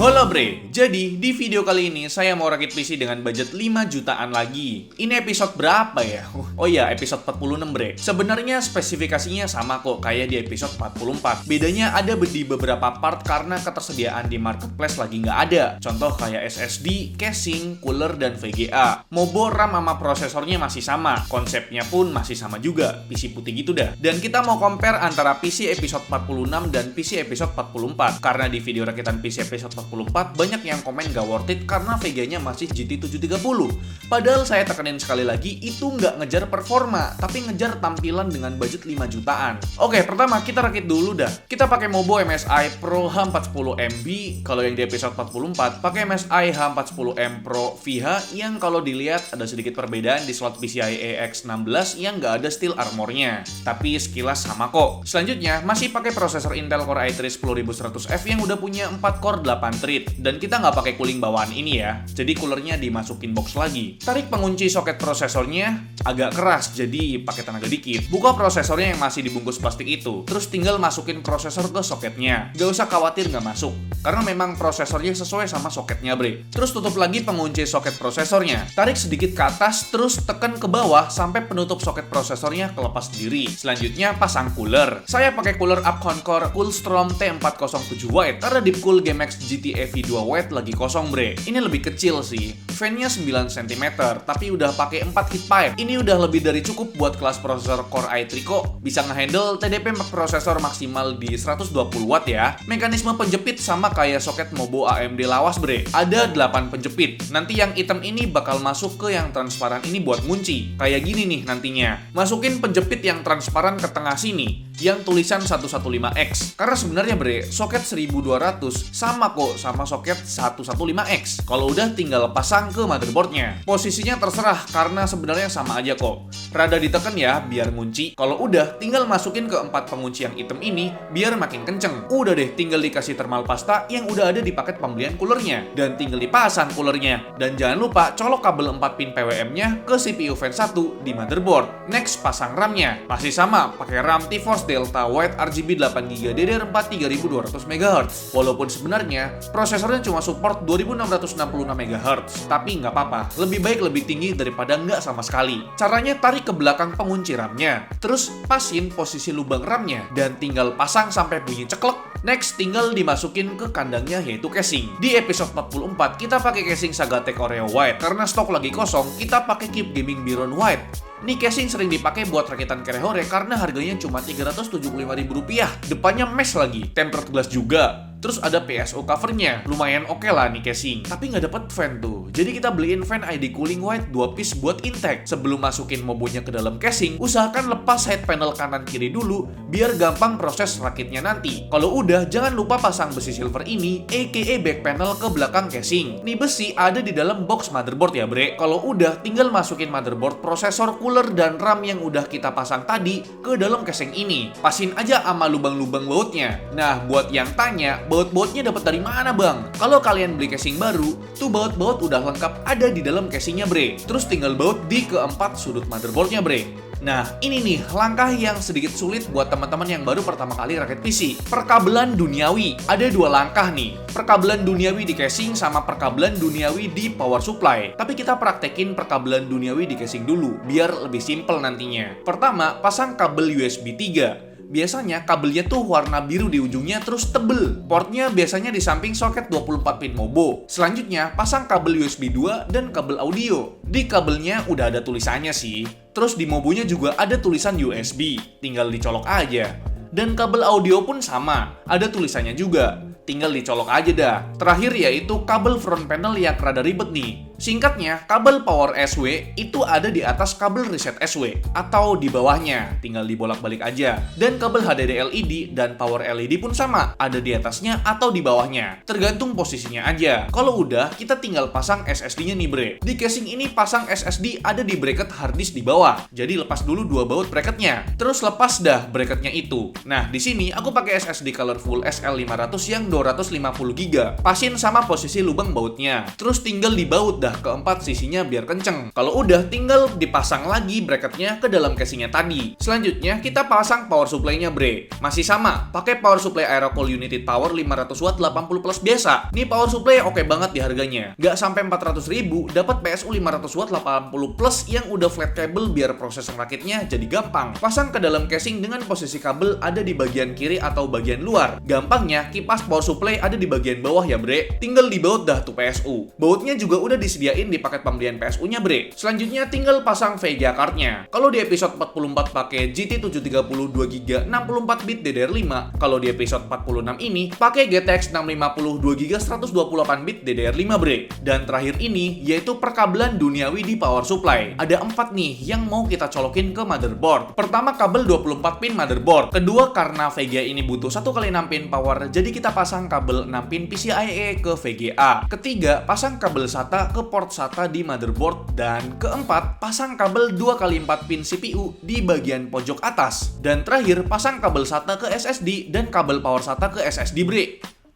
Halo bre, jadi di video kali ini saya mau rakit PC dengan budget 5 jutaan lagi. Ini episode berapa ya? Oh iya, episode 46 bre. Sebenarnya spesifikasinya sama kok kayak di episode 44. Bedanya ada di beberapa part karena ketersediaan di marketplace lagi nggak ada. Contoh kayak SSD, casing, cooler, dan VGA. Mobo RAM sama prosesornya masih sama. Konsepnya pun masih sama juga. PC putih gitu dah. Dan kita mau compare antara PC episode 46 dan PC episode 44. Karena di video rakitan PC episode 44 banyak yang komen gak worth it karena VGA-nya masih GT730. Padahal saya tekenin sekali lagi, itu nggak ngejar performa, tapi ngejar tampilan dengan budget 5 jutaan. Oke, pertama kita rakit dulu dah. Kita pakai Mobo MSI Pro H410M-B. Kalau yang di episode 44 pakai MSI H410M Pro VGA yang kalau dilihat ada sedikit perbedaan di slot PCIe X16 yang nggak ada steel armornya. Tapi sekilas sama kok. Selanjutnya masih pakai prosesor Intel Core i3 10100F yang udah punya 4 core 8 thread, dan kita nggak pakai cooling bawaan ini ya, jadi coolernya dimasukin box lagi. Tarik pengunci soket prosesornya agak keras, jadi pakai tenaga dikit. Buka prosesornya yang masih dibungkus plastik itu, terus tinggal masukin prosesor ke soketnya. Gak usah khawatir nggak masuk, karena memang prosesornya sesuai sama soketnya bre. Terus tutup lagi pengunci soket prosesornya, tarik sedikit ke atas, terus tekan ke bawah sampai penutup soket prosesornya kelepas sendiri. Selanjutnya pasang cooler. Saya pakai cooler ABKONCORE COOLSTORM T407W karena deep cool GMX GT EV2W lagi kosong bre. Ini lebih kecil sih, fan-nya 9 cm, tapi udah pakai 4 heat pipe. Ini udah lebih dari cukup buat kelas prosesor Core i3 kok. Bisa ngehandle TDP prosesor maksimal di 120 watt ya. Mekanisme penjepit sama kayak soket Mobo AMD lawas bre. Ada 8 penjepit. Nanti yang hitam ini bakal masuk ke yang transparan ini buat ngunci. Kayak gini nih nantinya. Masukin penjepit yang transparan ke tengah sini, yang tulisan 115X. Karena sebenarnya bre, soket 1200 sama kok sama soket 115X. Kalau udah tinggal pasang ke motherboardnya. Posisinya terserah karena sebenarnya sama aja kok. Rada diteken ya biar ngunci. Kalau udah tinggal masukin ke 4 pengunci yang hitam ini biar makin kenceng. Udah deh, tinggal dikasih thermal pasta yang udah ada di paket pembelian coolernya, dan tinggal dipasang coolernya. Dan jangan lupa colok kabel 4 pin PWM-nya ke CPU fan 1 di motherboard. Next pasang RAM-nya. Masih sama, pakai RAM GeForce Delta White RGB 8GB DDR4 3200 MHz. Walaupun sebenarnya prosesornya cuma support 2666 MHz, tapi nggak apa-apa, lebih baik lebih tinggi daripada nggak sama sekali. Caranya tarik ke belakang pengunci RAM-nya, terus pasin posisi lubang RAM-nya, dan tinggal pasang sampai bunyi ceklek. Next, tinggal dimasukin ke kandangnya yaitu casing. Di episode 44 kita pakai casing Sagatech Oreo White, karena stok lagi kosong kita pakai Keep Gaming BYRON White. Ini casing sering dipakai buat rakitan kerehore karena harganya cuma Rp375.000. Depannya mesh lagi, tempered glass juga. Terus ada PSO covernya, lumayan oke lah nih casing. Tapi nggak dapet fan tuh, jadi kita beliin fan ID cooling white 2 piece buat intake. Sebelum masukin mobonya ke dalam casing, usahakan lepas side panel kanan kiri dulu, biar gampang proses rakitnya nanti. Kalau udah, jangan lupa pasang besi silver ini, aka back panel ke belakang casing. Nih besi ada di dalam box motherboard ya bre. Kalau udah, tinggal masukin motherboard, prosesor, cooler, dan RAM yang udah kita pasang tadi ke dalam casing ini. Pasin aja sama lubang-lubang bautnya. Nah, buat yang tanya, baut-bautnya dapat dari mana bang? Kalau kalian beli casing baru, tuh baut-baut udah lengkap ada di dalam casingnya bre. Terus tinggal baut di keempat sudut motherboardnya bre. Nah, ini nih langkah yang sedikit sulit buat teman-teman yang baru pertama kali rakit PC. Perkabelan duniawi. Ada 2 langkah nih. Perkabelan duniawi di casing sama perkabelan duniawi di power supply. Tapi kita praktekin perkabelan duniawi di casing dulu, biar lebih simple nantinya. Pertama, pasang kabel USB 3. Biasanya kabelnya tuh warna biru di ujungnya terus tebel. Portnya biasanya di samping soket 24 pin Mobo. Selanjutnya, pasang kabel USB 2 dan kabel audio. Di kabelnya udah ada tulisannya sih. Terus di Mobonya juga ada tulisan USB. Tinggal dicolok aja. Dan kabel audio pun sama, ada tulisannya juga. Tinggal dicolok aja dah. Terakhir yaitu kabel front panel yang rada ribet nih. Singkatnya, kabel power SW itu ada di atas kabel reset SW atau di bawahnya, tinggal dibolak-balik aja. Dan kabel HDD LED dan power LED pun sama, ada di atasnya atau di bawahnya. Tergantung posisinya aja. Kalau udah, kita tinggal pasang SSD-nya nih bre. Di casing ini pasang SSD ada di bracket harddisk di bawah. Jadi lepas dulu 2 baut bracketnya. Terus lepas dah bracketnya itu. Nah, di sini aku pakai SSD colorful SL500 yang 250GB. Pasin sama posisi lubang bautnya. Terus tinggal dibaut dah dah keempat sisinya biar kenceng. Kalau udah, tinggal dipasang lagi bracketnya ke dalam casingnya tadi. Selanjutnya kita pasang power supply-nya bre. Masih sama, pakai power supply Aerocool United Power 500 watt 80 plus biasa. Nih power supply oke banget di harganya. Nggak sampai 400.000 dapat PSU 500 watt 80 plus yang udah flat cable biar proses ngerakitnya jadi gampang. Pasang ke dalam casing dengan posisi kabel ada di bagian kiri atau bagian luar. Gampangnya kipas power supply ada di bagian bawah ya bre. Tinggal dibaut dah tuh PSU. Bautnya juga udah disediain di paket pembelian PSU-nya bre. Selanjutnya tinggal pasang VGA card-nya. Kalau di episode 44 pakai GT730 2GB 64 bit DDR5. Kalau di episode 46 ini pakai GTX 650 2GB 128 bit DDR5 bre. Dan terakhir ini yaitu perkabelan duniawi di power supply. Ada 4 nih yang mau kita colokin ke motherboard. Pertama, kabel 24 pin motherboard. Kedua, karena VGA ini butuh 1x6 pin power, jadi kita pasang kabel 6 pin PCIe ke VGA. Ketiga, pasang kabel SATA ke port SATA di motherboard. Dan keempat, pasang kabel 2x4 pin CPU di bagian pojok atas. Dan terakhir, pasang kabel SATA ke SSD dan kabel power SATA ke SSD bre.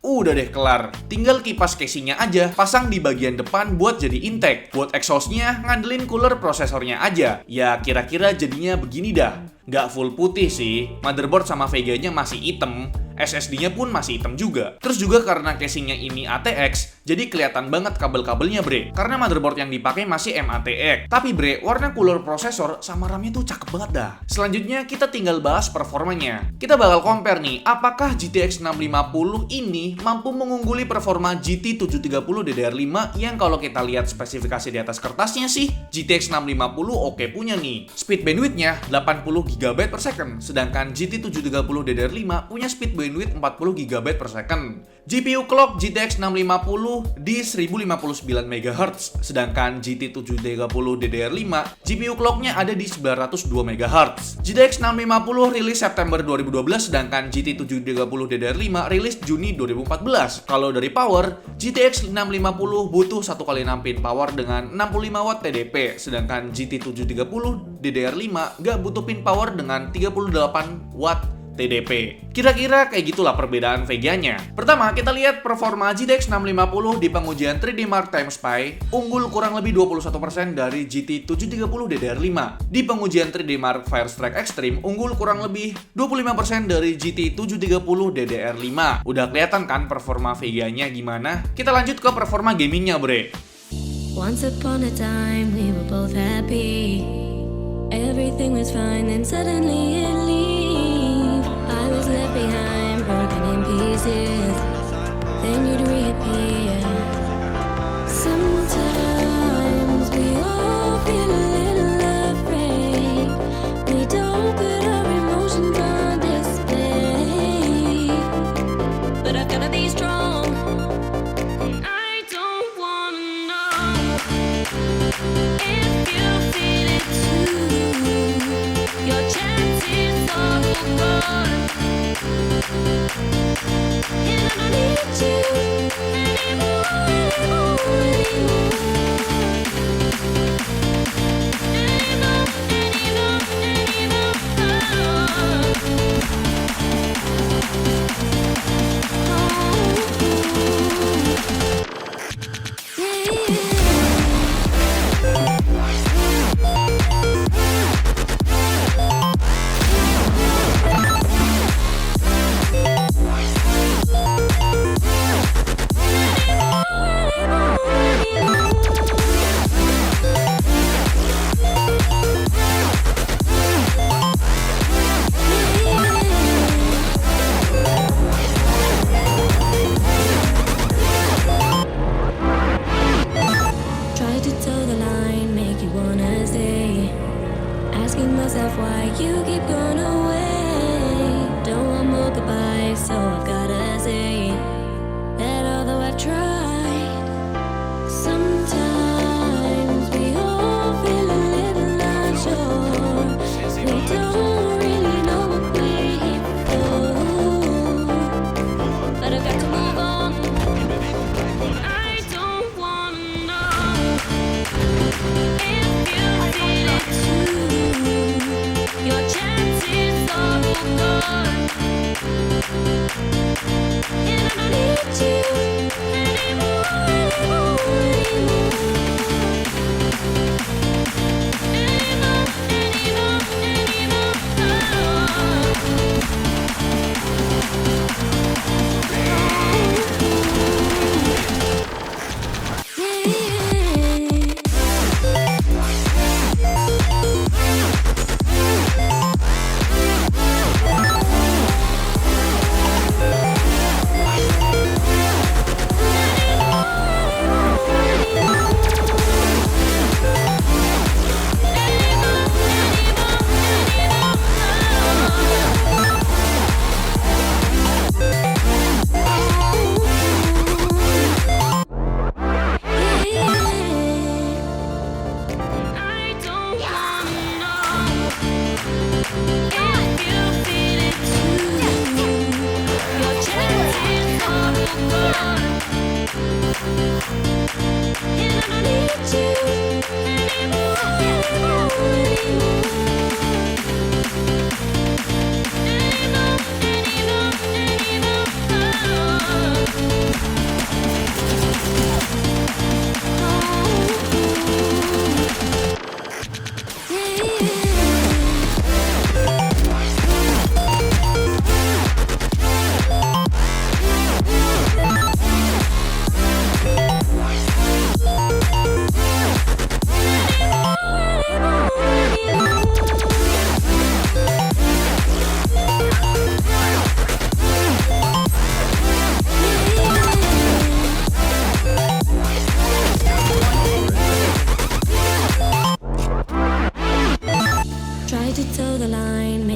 Udah deh kelar, tinggal kipas casingnya aja pasang di bagian depan buat jadi intake. Buat exhaustnya ngandelin cooler prosesornya aja. Ya kira-kira jadinya begini dah. Nggak full putih sih, motherboard sama VGA-nya masih hitam, SSD-nya pun masih hitam juga. Terus juga karena casingnya ini ATX, jadi kelihatan banget kabel-kabelnya bre. Karena motherboard yang dipakai masih MATX. Tapi bre, warna cooler prosesor sama RAM-nya tuh cakep banget dah. Selanjutnya kita tinggal bahas performanya. Kita bakal compare nih, apakah GTX 650 ini mampu mengungguli performa GT730 DDR5 yang kalau kita lihat spesifikasi di atas kertasnya sih, GTX 650 oke punya nih. Speed bandwidth-nya 80 GB per second, sedangkan GT730 DDR5 punya speed bandwidth 40 GB per second. GPU clock GTX 650 di 1059 MHz, sedangkan GT730 DDR5 GPU clocknya ada di 902 MHz. GTX 650 rilis September 2012, sedangkan GT730 DDR5 rilis Juni 2014. Kalau dari power, GTX 650 butuh 1x6 pin power dengan 65 watt TDP, sedangkan GT730 DDR5 nggak butuh pin power dengan 38 watt TDP. Kira-kira kayak gitulah perbedaan VGA-nya. Pertama, kita lihat performa GTX 650 di pengujian 3D Mark Time Spy unggul kurang lebih 21% dari GT730 DDR5. Di pengujian 3D Mark Firestrike Extreme unggul kurang lebih 25% dari GT730 DDR5. Udah kelihatan kan performa VGA-nya gimana? Kita lanjut ke performa gamingnya bre. Once upon a time we were both happy. Everything was fine and suddenly it leave. I was left behind, broken in pieces. Then you'd reappear. Sometimes we all feel a little afraid. We don't put our emotions on display. But I've gotta be strong. I don't wanna know if you feel it too. Your chances are gone, and I don't need you anymore, anymore.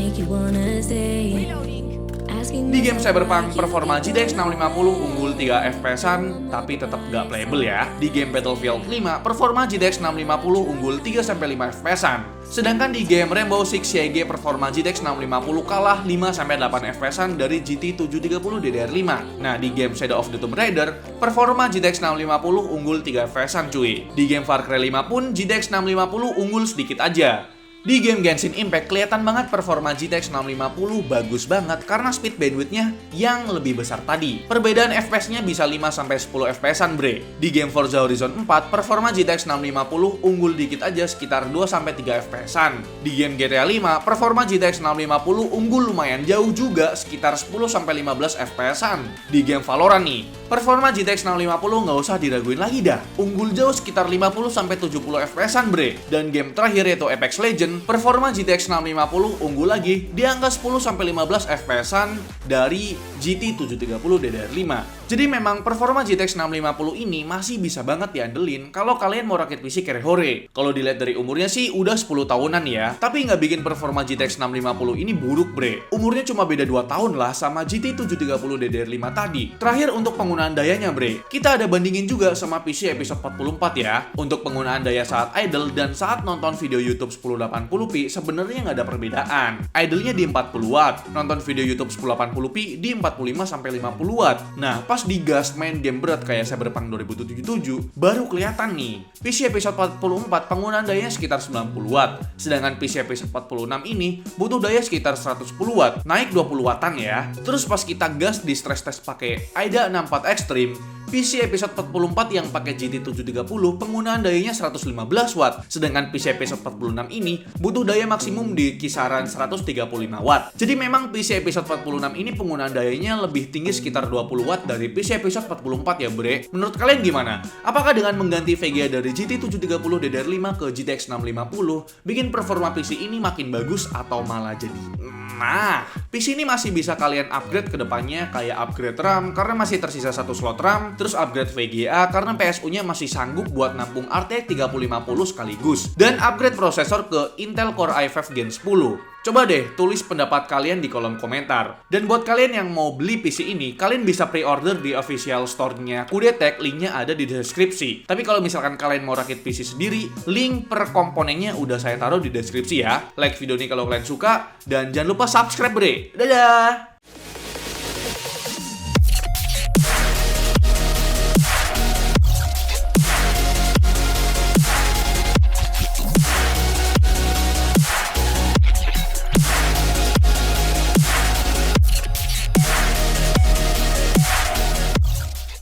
make you wanna stay. Di game Cyberpunk, performa GTX 650 unggul 3 FPS-an, tapi tetap gak playable ya. Di game Battlefield 5, performa GTX 650 unggul 3-5 FPS-an. Sedangkan di game Rainbow Six Siege, performa GTX 650 kalah 5-8 FPS-an dari GT 730 DDR5. Nah, di game Shadow of the Tomb Raider, performa GTX 650 unggul 3 FPS-an cuy. Di game Far Cry 5 pun GTX 650 unggul sedikit aja. Di game Genshin Impact kelihatan banget performa GTX 650 bagus banget karena speed bandwidth-nya yang lebih besar tadi. Perbedaan FPS-nya bisa 5-10 FPS-an bre. Di game Forza Horizon 4, performa GTX 650 unggul dikit aja sekitar 2-3 FPS-an. Di game GTA 5, performa GTX 650 unggul lumayan jauh juga sekitar 10-15 FPS-an. Di game Valorant nih, performa GTX 650 nggak usah diraguin lagi dah. Unggul jauh sekitar 50-70 FPS-an bre. Dan game terakhir yaitu Apex Legends, performa GTX 650 unggul lagi di angka 10-15 FPS-an dari GT 730 DDR5. Jadi memang performa GTX 650 ini masih bisa banget diandelin kalau kalian mau rakit PC kere-hore. Kalau dilihat dari umurnya sih udah 10 tahunan ya, tapi nggak bikin performa GTX 650 ini buruk bre. Umurnya cuma beda 2 tahun lah sama GT 730 DDR5 tadi. Terakhir untuk penggunaan dayanya bre, kita ada bandingin juga sama PC episode 44 ya. Untuk penggunaan daya saat idle dan saat nonton video YouTube 1080p sebenarnya nggak ada perbedaan. Idle-nya di 40 watt, nonton video YouTube 1080p di 45-50 watt. Nah, pas digas main game berat kayak Cyberpunk 2077, baru kelihatan nih. PC episode 44 penggunaan dayanya sekitar 90 watt, sedangkan PC episode 46 ini butuh daya sekitar 110 watt, naik 20 wattan ya. Terus pas kita gas di stress test pakai AIDA 64 Extreme, PC episode 44 yang pakai GT 730 penggunaan dayanya 115 watt, sedangkan PC episode 46 ini butuh daya maksimum di kisaran 135 watt. Jadi memang PC episode 46 ini penggunaan dayanya lebih tinggi sekitar 20 watt dari PC episode 44 ya bre. Menurut kalian gimana? Apakah dengan mengganti VGA dari GT 730 DDR5 ke GTX 650 bikin performa PC ini makin bagus atau malah jadi nah, PC ini masih bisa kalian upgrade ke depannya kayak upgrade RAM karena masih tersisa satu slot RAM, terus upgrade VGA karena PSU-nya masih sanggup buat nampung RTX 3050 sekaligus, dan upgrade prosesor ke Intel Core i5 Gen 10. Coba deh tulis pendapat kalian di kolom komentar. Dan buat kalian yang mau beli PC ini, kalian bisa pre-order di official store-nya Kudetek, linknya ada di deskripsi. Tapi kalau misalkan kalian mau rakit PC sendiri, link per komponennya udah saya taruh di deskripsi ya. Like video ini kalau kalian suka, dan jangan lupa subscribe bre. Dadah!